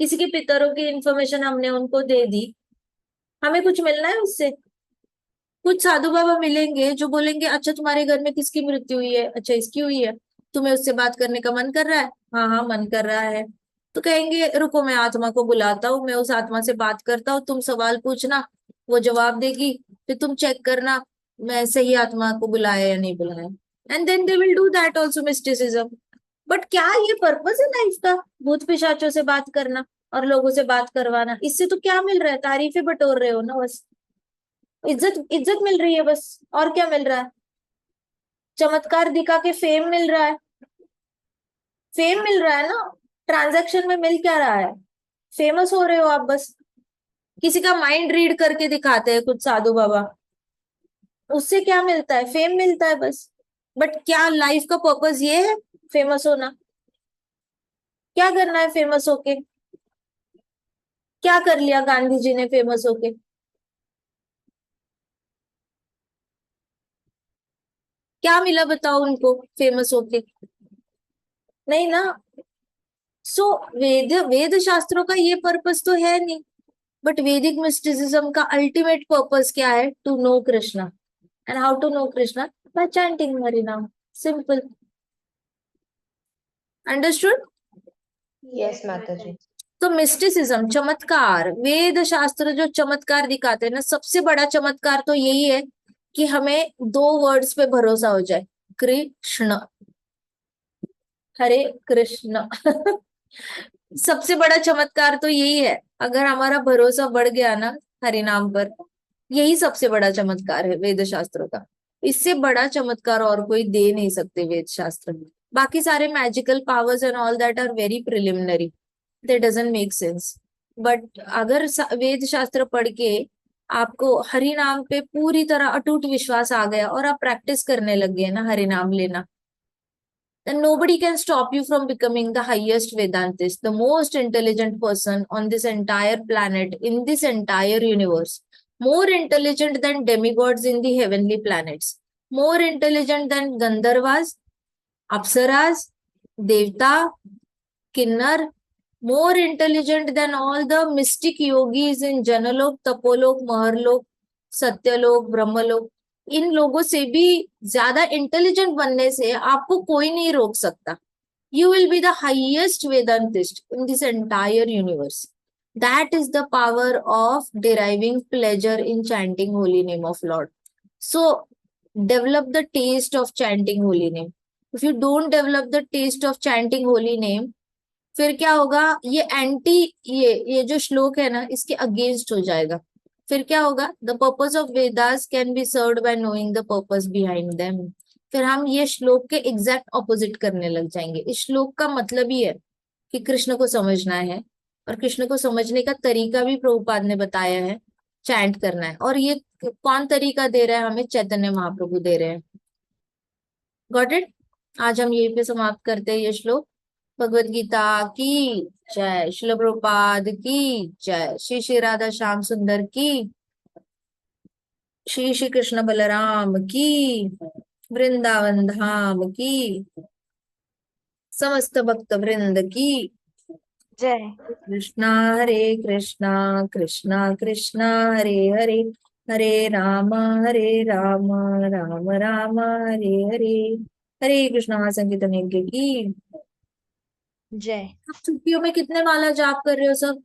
किसी के पितरों की इंफॉर्मेशन हमने उनको दे दी, हमें कुछ मिलना है उससे? कुछ साधु बाबा मिलेंगे जो बोलेंगे अच्छा तुम्हारे घर में किसकी मृत्यु हुई है, अच्छा इसकी हुई है, तुम्हें उससे बात करने का मन कर रहा है? हाँ हाँ मन कर रहा है। तो कहेंगे रुको मैं आत्मा को बुलाता हूँ, मैं उस आत्मा से बात करता हूँ, तुम सवाल पूछना, वो जवाब देगी, फिर तुम चेक करना मैं सही आत्मा को बुलाया या नहीं बुलाया। And then they will do that also, mysticism. But क्या ये पर्पस है लाइफ का, भूत पिशाचों से बात करना और लोगों से बात करवाना? इससे तो क्या मिल रहा है? तारीफें बटोर रहे हो ना बस, इज्जत इज्जत मिल रही है बस, और क्या मिल रहा है? चमत्कार दिखा के फेम मिल रहा है, फेम मिल रहा है ना। ट्रांजैक्शन में मिल क्या रहा है? फेमस हो रहे हो आप बस। किसी का माइंड रीड करके दिखाते हैं कुछ साधु बाबा, उससे क्या मिलता है? फेम मिलता है बस। बट क्या लाइफ का पर्पस ये है फेमस होना? क्या करना है फेमस होके? क्या कर लिया गांधी जी ने फेमस होके? क्या मिला बताओ उनको फेमस होके? नहीं ना। सो वेद वेद शास्त्रों का ये पर्पस तो है नहीं। बट वैदिक मिस्टिसिज्म का अल्टीमेट पर्पस क्या है? To know Krishna. And how to know Krishna? By chanting Hari nam. Simple. Understood? Yes, Mataji. तो मिस्टिसिज्म, चमत्कार, वेद शास्त्र जो चमत्कार दिखाते हैं ना, सबसे बड़ा चमत्कार तो यही है कि हमें दो वर्ड्स पे भरोसा हो जाए, कृष्ण, हरे कृष्ण। सबसे बड़ा चमत्कार तो यही है। अगर हमारा भरोसा बढ़ गया ना हरि नाम पर, यही सबसे बड़ा चमत्कार है वेद शास्त्रों का। इससे बड़ा चमत्कार और कोई दे नहीं सकते वेद शास्त्र में। बाकी सारे magical powers and all that are very preliminary, that doesn't make sense. But अगर वेद शास्त्र पढ़ के आपको हरि नाम पे पूरी तरह अटूट विश्वास आ गया और आप प्रैक्टिस करने लग गए ना हरि नाम लेना, then nobody can stop you from becoming the highest Vedantist, the most intelligent person on this entire planet, in this entire universe. More intelligent than demigods in the heavenly planets. More intelligent than Gandharvas, Apsaras, Devta, Kinnar. More intelligent than all the mystic yogis in Janalok, Tapolok, Maharlok, Satyalok, Brahmalok. इन लोगों से भी ज्यादा इंटेलिजेंट बनने से आपको कोई नहीं रोक सकता। You will be the highest Vedantist in this entire universe. That is the power of deriving pleasure in chanting holy name of lord. So develop the taste of chanting holy name. If you don't develop the taste of chanting holy name, फिर क्या होगा? ये एंटी, ये जो श्लोक है ना, इसके अगेंस्ट हो जाएगा। फिर क्या होगा? The purpose of Vedas can be served bye knowing the purpose behind them. फिर हम ये श्लोक के एग्जैक्ट ऑपोजिट करने लग जाएंगे। इस श्लोक का मतलब ही है कि कृष्ण को समझना है, और कृष्ण को समझने का तरीका भी प्रभुपाद ने बताया है, चैंट करना है। और ये कौन तरीका दे रहा है हमें? चैतन्य महाप्रभु दे रहे हैं। Got it? आज हम यहीं पे समाप्त करते हैं ये श्लोक। भगवत गीता की जय, श्रील प्रभुपाद की जय, श्री श्री राधा श्याम सुंदर की, श्री श्री कृष्ण बलराम की, वृंदावन धाम की, समस्त भक्त वृंद की जय। कृष्णा हरे कृष्णा, कृष्णा कृष्णा हरे हरे, हरे राम राम राम हरे हरे। हरे कृष्णा महासंकीर्तन यज्ञ की। जय। आप छुट्टियों में कितने माला जाप कर रहे हो सब?